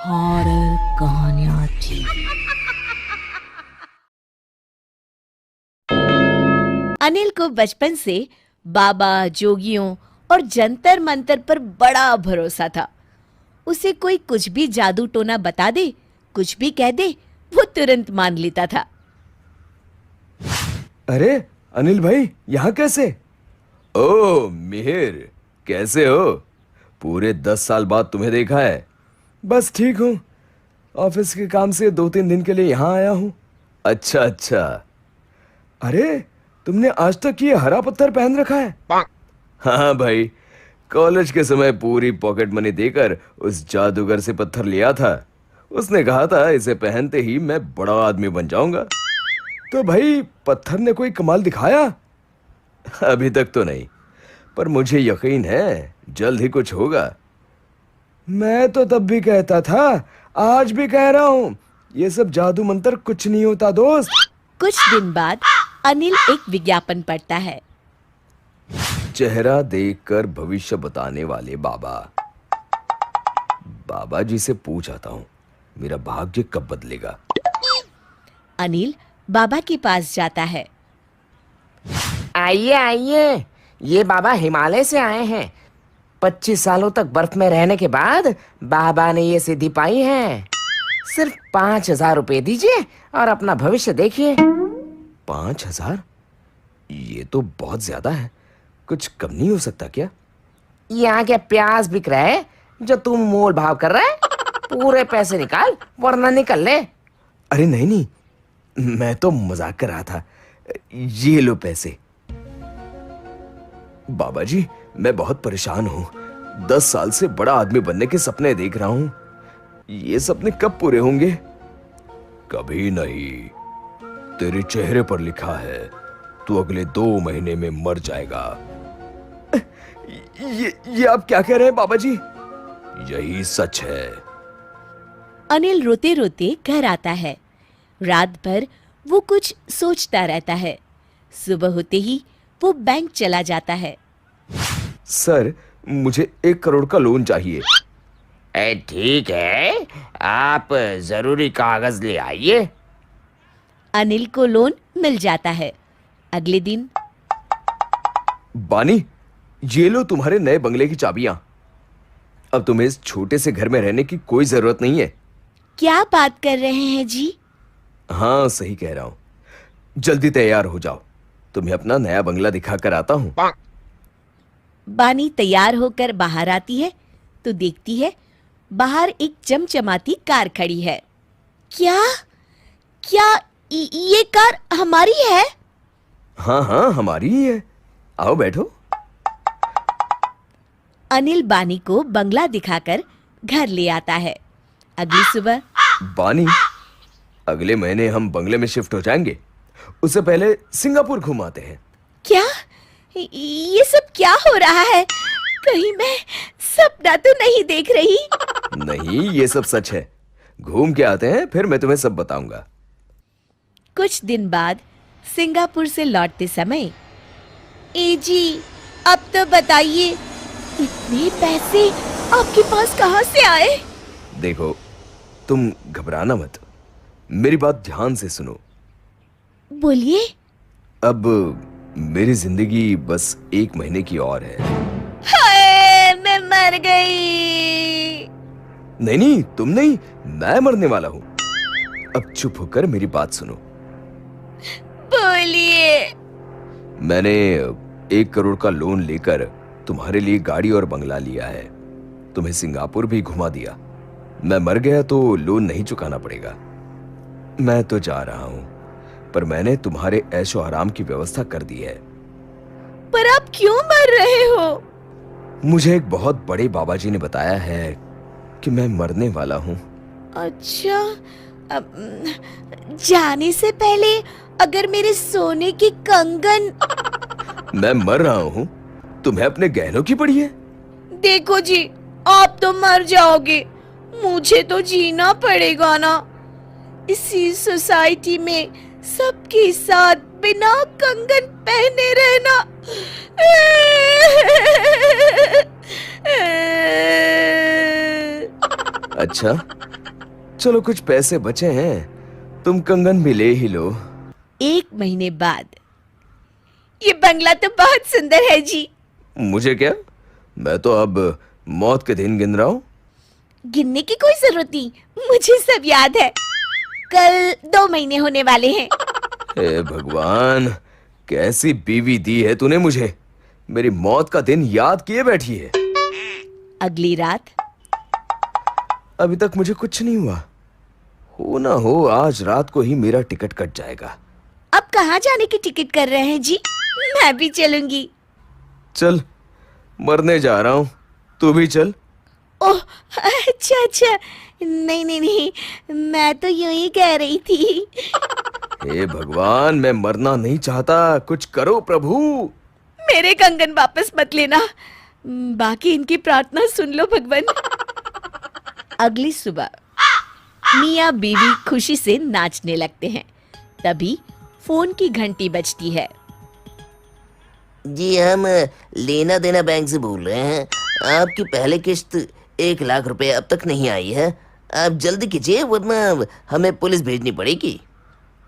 Horror कहानियां थी। अनिल को बचपन से बाबा, जोगियों और जंतर मंतर पर बड़ा भरोसा था। उसे कोई कुछ भी जादू टोना बता दे, कुछ भी कह दे, वो तुरंत मान लेता था। अरे अनिल भाई, यहाँ कैसे? ओ मिहिर, कैसे हो? पूरे 10 साल बाद तुम्हें देखा है। बस ठीक हूँ। ऑफिस के काम से 2-3 दिन के लिए यहाँ आया हूँ। अच्छा अच्छा। अरे तुमने आज तक ये हरा पत्थर पहन रखा है? हाँ भाई, कॉलेज के समय पूरी पॉकेट मनी देकर उस जादूगर से पत्थर लिया था। उसने कहा था इसे पहनते ही मैं बड़ा आदमी बन जाऊंगा। तो भाई पत्थर ने कोई कमाल दिखाया? अभी तक तो नहीं, पर मुझे यकीन है जल्द ही कुछ होगा। मैं तो तब भी कहता था, आज भी कह रहा हूँ, ये सब जादू मंत्र कुछ नहीं होता दोस्त। कुछ दिन बाद अनिल एक विज्ञापन पढ़ता है। चेहरा देखकर भविष्य बताने वाले बाबा। बाबा जी से पूछ आता हूँ, मेरा भाग्य कब बदलेगा? अनिल बाबा के पास जाता है। आइए आइए, ये बाबा हिमालय से आए हैं। 25 सालों तक बर्फ में रहने के बाद बाबा ने ये सिद्धि पाई है। सिर्फ 5,000 रुपए दीजिए और अपना भविष्य देखिए। 5,000? ये तो बहुत ज्यादा है। कुछ कम नहीं हो सकता क्या? यहाँ के प्याज बिक रहा है जो तुम मोल भाव कर रहा है। पूरे पैसे निकाल वरना निकल ले। अरे नहीं नहीं, मैं तो मजाक कर रहा था। ये लो पैसे। बाबा जी, मैं बहुत परेशान हूँ। 10 साल से बड़ा आदमी बनने के सपने देख रहा हूँ। ये सपने कब पूरे होंगे? कभी नहीं। तेरे चेहरे पर लिखा है तू अगले 2 महीने में मर जाएगा। ये आप क्या कह रहे हैं बाबा जी? यही सच है। अनिल रोते रोते घर आता है। रात भर वो कुछ सोचता रहता है। सुबह होते ही वो बैंक चला जाता है। सर, मुझे 1 करोड़ का लोन चाहिए। ठीक है, आप जरूरी कागज ले आइए। अनिल को लोन मिल जाता है। अगले दिन बानी, ये लो तुम्हारे नए बंगले की चाबियां। अब तुम्हें इस छोटे से घर में रहने की कोई जरूरत नहीं है। क्या बात कर रहे हैं जी? हाँ, सही कह रहा हूं। जल्दी तैयार हो जाओ, तुम्हें अपना नया बंगला दिखा कर आता हूं। बानी तैयार होकर बाहर आती है तो देखती है बाहर एक चमचमाती कार खड़ी है। क्या क्या ये कार हमारी है? हाँ हाँ, हमारी ही है। आओ बैठो। अनिल बानी को बंगला दिखाकर घर ले आता है। अगली सुबह बानी, अगले महीने हम बंगले में शिफ्ट हो जाएंगे। उससे पहले सिंगापुर घुमाते हैं। क्या ये सब क्या हो रहा है? कहीं मैं सपना तो नहीं देख रही? नहीं, ये सब सच है। घूम के आते हैं, फिर मैं तुम्हें सब बताऊंगा। कुछ दिन बाद सिंगापुर से लौटते समय, ए जी, अब तो बताइए, इतने पैसे आपके पास कहाँ से आए? देखो, तुम घबराना मत, मेरी बात ध्यान से सुनो। बोलिए। अब मेरी जिंदगी बस 1 महीने की और है। हाय, मैं मर गई। नहीं नहीं, तुम नहीं, मैं मरने वाला हूं। अब चुप होकर मेरी बात सुनो। बोलिए। मैंने 1 करोड़ का लोन लेकर तुम्हारे लिए गाड़ी और बंगला लिया है। तुम्हें सिंगापुर भी घुमा दिया। मैं मर गया तो लोन नहीं चुकाना पड़ेगा। मैं तो जा रहा हूं, पर मैंने तुम्हारे ऐशो आराम की व्यवस्था कर दी है। पर आप क्यों मर रहे हो? मुझे एक बहुत बड़े बाबा जी ने बताया है कि मैं मरने वाला हूं। अच्छा, जाने से पहले अगर मेरे सोने के कंगन। मैं मर रहा हूं, तुम्हें अपने गहनों की पड़ी है। देखो जी, आप तो मर जाओगे, मुझे तो जीना पड़ेगा ना। इसी सोसाइटी में सबके साथ बिना कंगन पहने रहना। अच्छा, चलो कुछ पैसे बचे हैं, तुम कंगन भी ले ही लो। 1 महीने बाद। ये बंगला तो बहुत सुंदर है जी। मुझे क्या, मैं तो अब मौत के दिन गिन रहा हूँ। गिनने की कोई जरूरत नहीं, मुझे सब याद है। कल 2 महीने होने वाले हैं। हे भगवान, कैसी बीवी दी है तूने मुझे, मेरी मौत का दिन याद किए बैठी है। अगली रात। अभी तक मुझे कुछ नहीं हुआ, हो ना हो आज रात को ही मेरा टिकट कट जाएगा। अब कहाँ जाने की टिकट कर रहे हैं जी? मैं भी चलूंगी। चल, मरने जा रहा हूँ, तू भी चल। ओह, अच्छा अच्छा, नहीं नहीं नहीं, मैं तो यूं ही कह रही थी। हे भगवान, मैं मरना नहीं चाहता, कुछ करो प्रभु। मेरे कंगन वापस मत लेना, बाकी इनकी प्रार्थना सुन लो भगवान। अगली सुबह मियाँ बीवी खुशी से नाचने लगते हैं। तभी फोन की घंटी बजती है। जी, हम लेना देना बैंक से बोल रहे हैं। आपकी पहली किस्त 1 लाख रुपए अब तक नहीं आई है। आप जल्दी कीजिए वरना हमें पुलिस भेजनी पड़ेगी।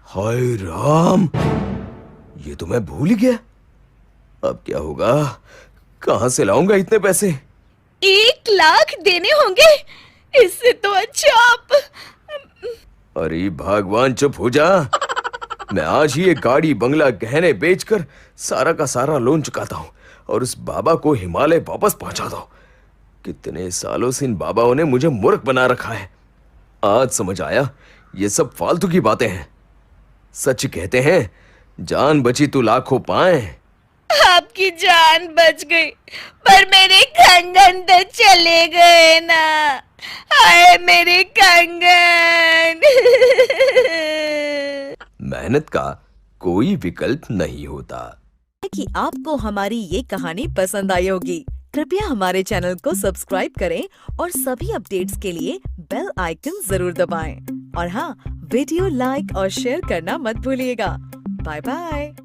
हाय राम, ये तो मैं भूल ही गया। अब क्या होगा, कहां से लाऊंगा इतने पैसे? 1 लाख देने होंगे? इससे तो अच्छा आप। अरे भगवान, चुप हो जा। मैं आज ही ये गाड़ी, बंगला, गहने बेचकर सारा का सारा लोन चुकाता हूँ और उस बाबा को हिमालय वापस पहुंचाता हूँ। कितने सालों से इन बाबाओं ने मुझे मूर्ख बना रखा है। आज समझ आया, ये सब फालतू की बातें हैं। सच कहते हैं, जान बची तो लाखों पाए। आपकी जान बच गई, पर मेरे कंगन तो चले गए ना। हाय मेरे कंगन। मेहनत का कोई विकल्प नहीं होता। कि आपको हमारी ये कहानी पसंद आई होगी। कृपया हमारे चैनल को सब्सक्राइब करें और सभी अपडेट्स के लिए बेल आइकन जरूर दबाएं। और हाँ, वीडियो लाइक और शेयर करना मत भूलिएगा। Bye bye.